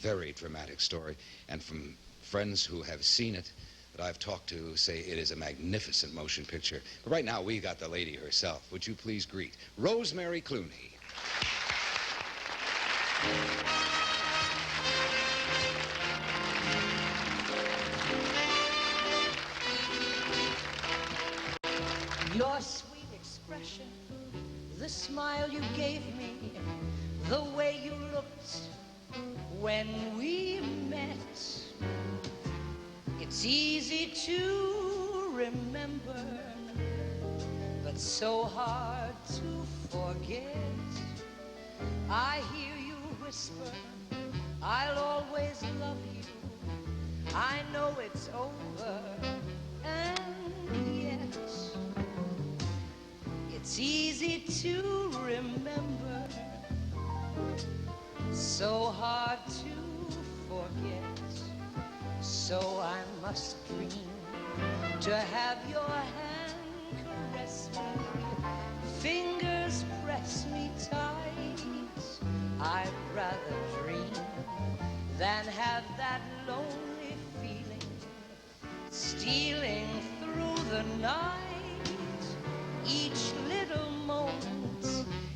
very dramatic story, and from friends who have seen it that I've talked to say it is a magnificent motion picture. But right now, we got the lady herself. Would you please greet Rosemary Clooney. Your sweet expression, the smile you gave me, the way you looked when we met. It's easy to remember, but so hard to forget. I hear you whisper, I'll always love you. I know it's over, and yet it's easy to remember, so hard to forget. So I must dream to have your hand caress me, fingers press me tight. I'd rather dream than have that lonely feeling stealing through the night. Each little moment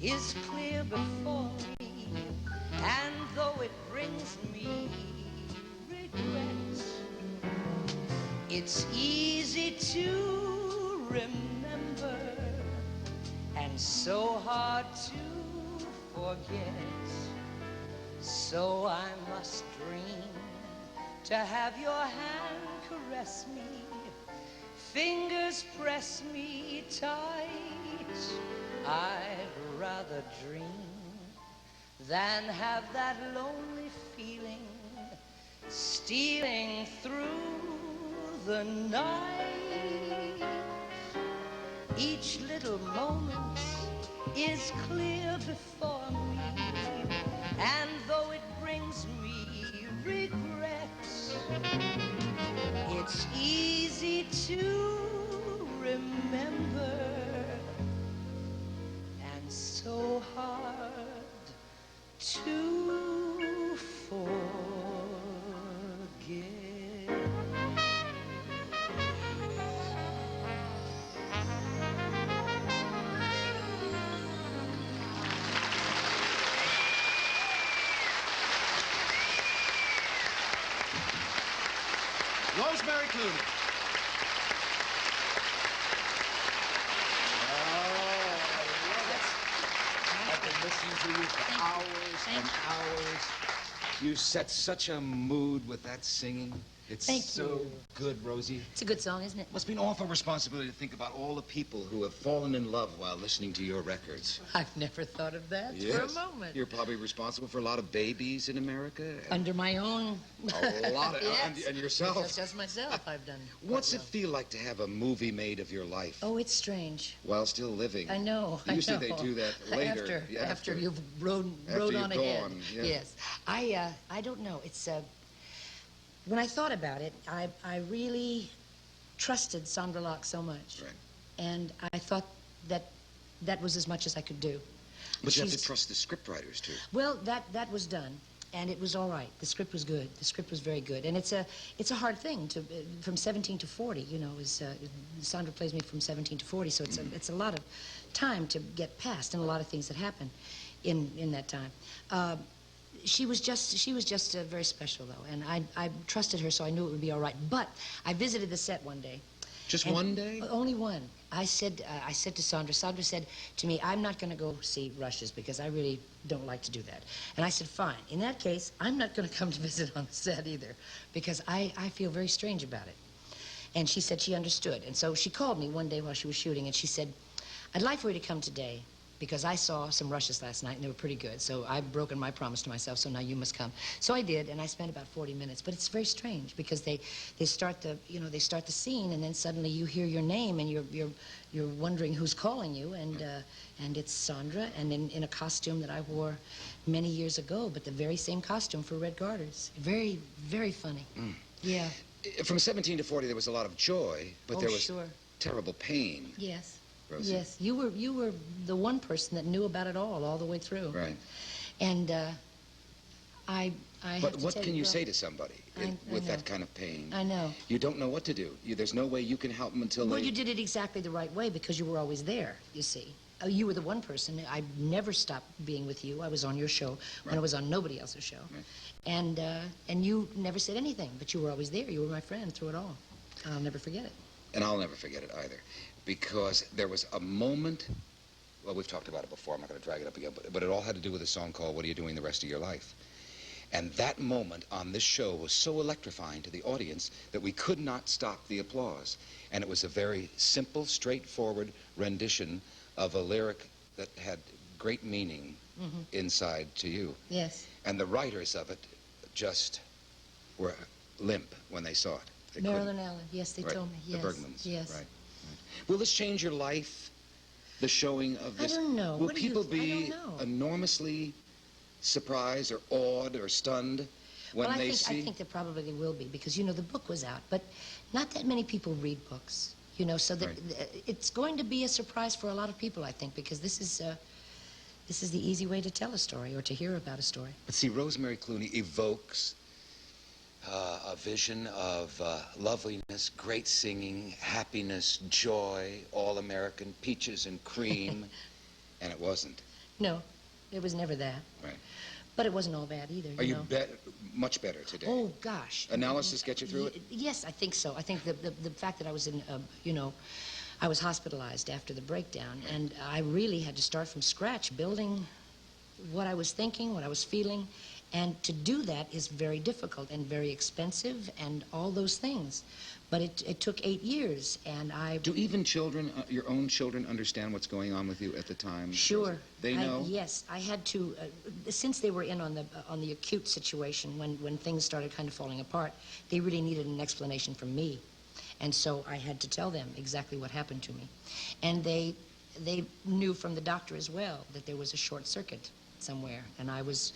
is clear before me, and though it brings me regret, it's easy to remember and so hard to forget. So I must dream to have your hand caress me, fingers press me tight. I'd rather dream than have that lonely feeling stealing through the night. Each little moment is clear before me, and though it brings me regrets, it's easy to remember and so hard to forget. Rosemary Clooney. I can listen to you for hours and hours. You set such a mood with that singing. It's so good, Rosie. It's a good song, isn't it? Must be an awful responsibility to think about all the people who have fallen in love while listening to your records. I've never thought of that Yes. for a moment. You're probably responsible for a lot of babies in America. Under my own... A lot of... Yes. And yourself. Just myself, I've done. What's it feel like to have a movie made of your life? Oh, it's strange. While still living. I know. Usually they do that later. After you've rode on ahead. Gone, yeah. Yes. I don't know. It's... When I thought about it, I really trusted Sondra Locke so much. Right. And I thought that was as much as I could do. But you have to trust the scriptwriters, too. Well, that was done, and it was all right. The script was good. The script was very good. And it's a hard thing to, from 17 to 40, you know, Sondra plays me from 17 to 40, so it's a lot of time to get past and a lot of things that happen in that time. She was just very special, though, and I trusted her, so I knew it would be all right. But I visited the set one day. Just one day? Only one. I said to Sondra said to me, I'm not going to go see Rushes because I really don't like to do that. And I said, fine. In that case, I'm not going to come to visit on the set either because I feel very strange about it. And she said she understood. And so she called me one day while she was shooting, and she said, I'd like for you to come today because I saw some Rushes last night, and they were pretty good. So I've broken my promise to myself, so now you must come. So I did, and I spent about 40 minutes. But it's very strange because they start the scene, and then suddenly you hear your name, and you're wondering who's calling you, and it's Sondra, and in a costume that I wore many years ago, but the very same costume for Red Garters. Very, very funny. Mm. Yeah. From 17 to 40, there was a lot of joy, but there was terrible pain. Yes. Rosie. Yes, you were the one person that knew about it all the way through. Right. And I I have But to what tell can you Bill, say to somebody with that kind of pain? I know. You don't know what to do. There's no way you can help them until Well, they... you did it exactly the right way because you were always there, you see. You were the one person. I never stopped being with you. I was on your show when I was on nobody else's show. Right. And you never said anything, but you were always there. You were my friend through it all. I'll never forget it. And I'll never forget it either. Because there was a moment... Well, we've talked about it before. I'm not going to drag it up again. But it all had to do with a song called What Are You Doing the Rest of Your Life? And that moment on this show was so electrifying to the audience that we could not stop the applause. And it was a very simple, straightforward rendition of a lyric that had great meaning inside to you. Yes. And the writers of it just were limp when they saw it. They Marilyn Allen, yes, they right. told me. Yes. The Bergmans. Yes. Right. Will this change your life, the showing of this? I don't know. Will What do you people I be don't know. enormously surprised or awed or stunned when Well, they see? I think that probably they will be because, you know, the book was out, but not that many people read books, you know, so that it's going to be a surprise for a lot of people, I think, because this is the easy way to tell a story or to hear about a story. But see, Rosemary Clooney evokes a vision of loveliness, great singing, happiness, joy, all-American, peaches and cream, and it wasn't. No, it was never that. Right. But it wasn't all bad either, Are you know. much better today? Oh, gosh. Analysis get you through it? Yes, I think so. I think the fact that I was in, you know, I was hospitalized after the breakdown, and I really had to start from scratch, building what I was thinking, what I was feeling, and to do that is very difficult and very expensive and all those things. But it took 8 years, and I... Do even children, your own children, understand what's going on with you at the time? Sure. They know? Yes, I had to, since they were in on the acute situation, when things started kind of falling apart, they really needed an explanation from me. And so I had to tell them exactly what happened to me. And they knew from the doctor as well that there was a short circuit somewhere, and I was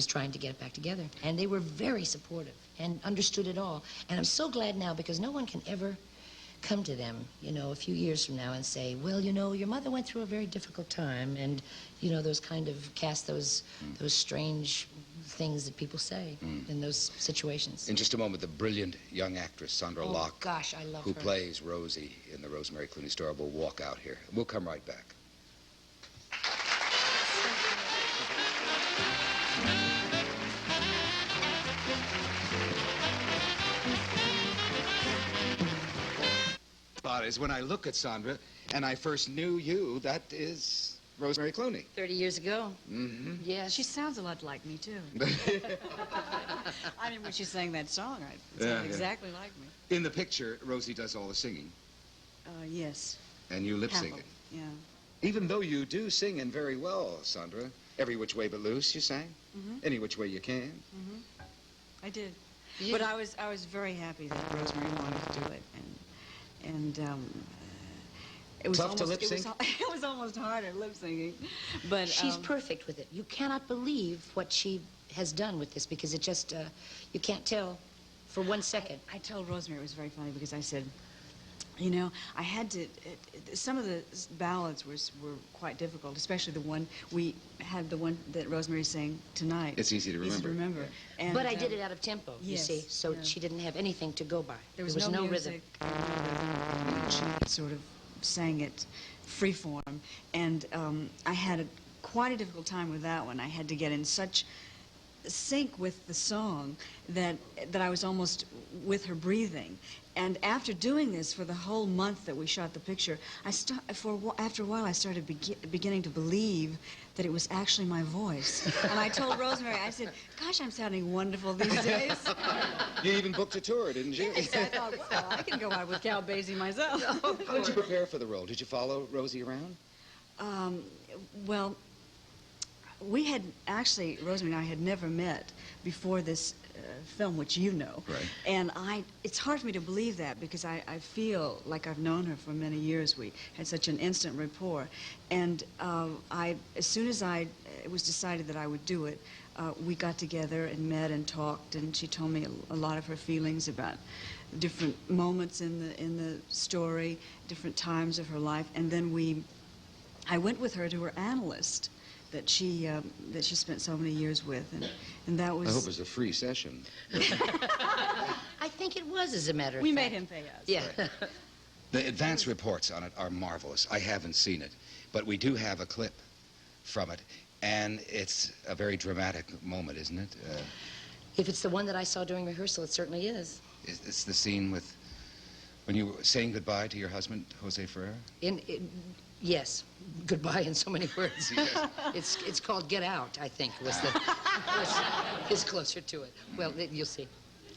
trying to get it back together. And they were very supportive and understood it all. And I'm so glad now because no one can ever come to them, you know, a few years from now and say, well, you know, your mother went through a very difficult time, and, you know, those kind of cast those strange things that people say in those situations. In just a moment, the brilliant young actress, Sondra Locke, Oh, gosh, I love who her. plays Rosie in the Rosemary Clooney Story, will walk out here. We'll come right back. Thought is when I look at Sondra and I first knew you, that is Rosemary Clooney. 30 years ago. Mm-hmm. Yes. She sounds a lot like me, too. I mean, when she sang that song, it Yeah, sounded yeah. exactly like me. In the picture, Rosie does all the singing, Yes. and you lip sync Half it. of- Yeah. Even though you do sing and very well, Sondra. Every Which Way But Loose, you sang. Any Which Way You Can. I did. You But did. I was very happy that Rosemary wanted to do it, and it was Tough to almost, lip sync? It was almost harder lip syncing, but She's perfect with it. You cannot believe what she has done with this because it just, you can't tell for 1 second. I told Rosemary it was very funny because I said, you know, I had to. Some of the ballads were quite difficult, especially the one we had, the one that Rosemary sang tonight. It's easy to remember. Easy to remember. Yeah. And, But I did it out of tempo, you yes, see, so yeah. she didn't have anything to go by. There was no rhythm. music, no rhythm. She sort of sang it freeform, and I had quite a difficult time with that one. I had to get in such sync with the song that I was almost with her breathing. And after doing this for the whole month that we shot the picture, after a while I started beginning to believe that it was actually my voice. And I told Rosemary, I said, gosh, I'm sounding wonderful these days. You even booked a tour, didn't you? So I thought, well, I can go out with Cal Basie myself. How did you prepare for the role? Did you follow Rosie around? Well, we had actually, Rosemary and I had never met before this film, which you know. Right. And it's hard for me to believe that because I feel like I've known her for many years. We had such an instant rapport. And as soon as it was decided that I would do it, we got together and met and talked, and she told me a lot of her feelings about different moments in the story, different times of her life. And then I went with her to her analyst that she spent so many years with, and that was. I hope it was a free session. I think it was, as a matter of We fact. made him pay us. Yeah. The advance reports on it are marvelous. I haven't seen it, but we do have a clip from it, and it's a very dramatic moment, isn't it? If it's the one that I saw during rehearsal, it certainly is. It's the scene with when you were saying goodbye to your husband, Jose Ferrer? Yes, goodbye in so many words. Yes. It's called Get Out, I think, is closer to it. Well, you'll see.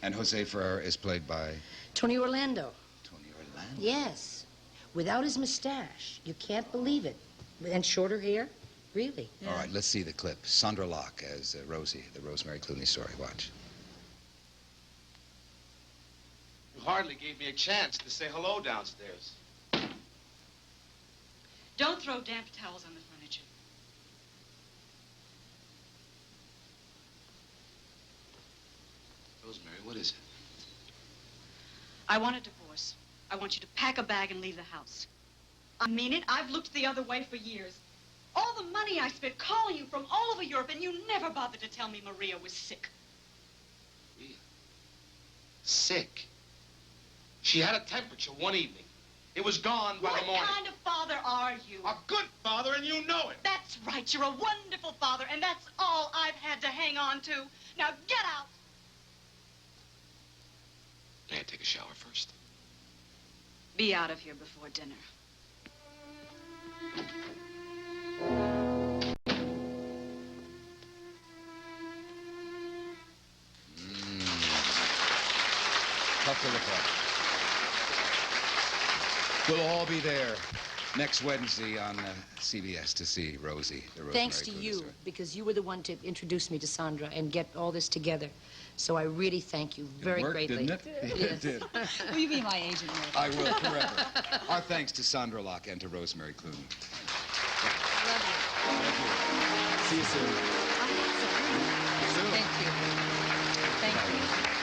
And Jose Ferrer is played by? Tony Orlando. Tony Orlando? Yes. Without his mustache. You can't believe it. And shorter hair. Really. Yeah. All right, let's see the clip. Sondra Locke as Rosie, the Rosemary Clooney Story. Watch. You hardly gave me a chance to say hello downstairs. Don't throw damp towels on the furniture. Rosemary, what is it? I want a divorce. I want you to pack a bag and leave the house. I mean it. I've looked the other way for years. All the money I spent calling you from all over Europe, and you never bothered to tell me Maria was sick. Maria? Sick? She had a temperature one evening. It was gone by the morning. What kind of father are you? A good father, and you know it. That's right. You're a wonderful father, and that's all I've had to hang on to. Now get out. May I take a shower first? Be out of here before dinner. Tough to look at. We'll all be there next Wednesday on CBS to see Rosie, the Rosemary Thanks to Clooney you, Story. because you were the one to introduce me to Sondra and get all this together. So I really thank you very It worked, greatly. didn't it? Yes. It did. Will you be my agent, Mary? I will forever. Our thanks to Sondra Locke and to Rosemary Clooney. Love See you soon. you. Thank you. Thank you.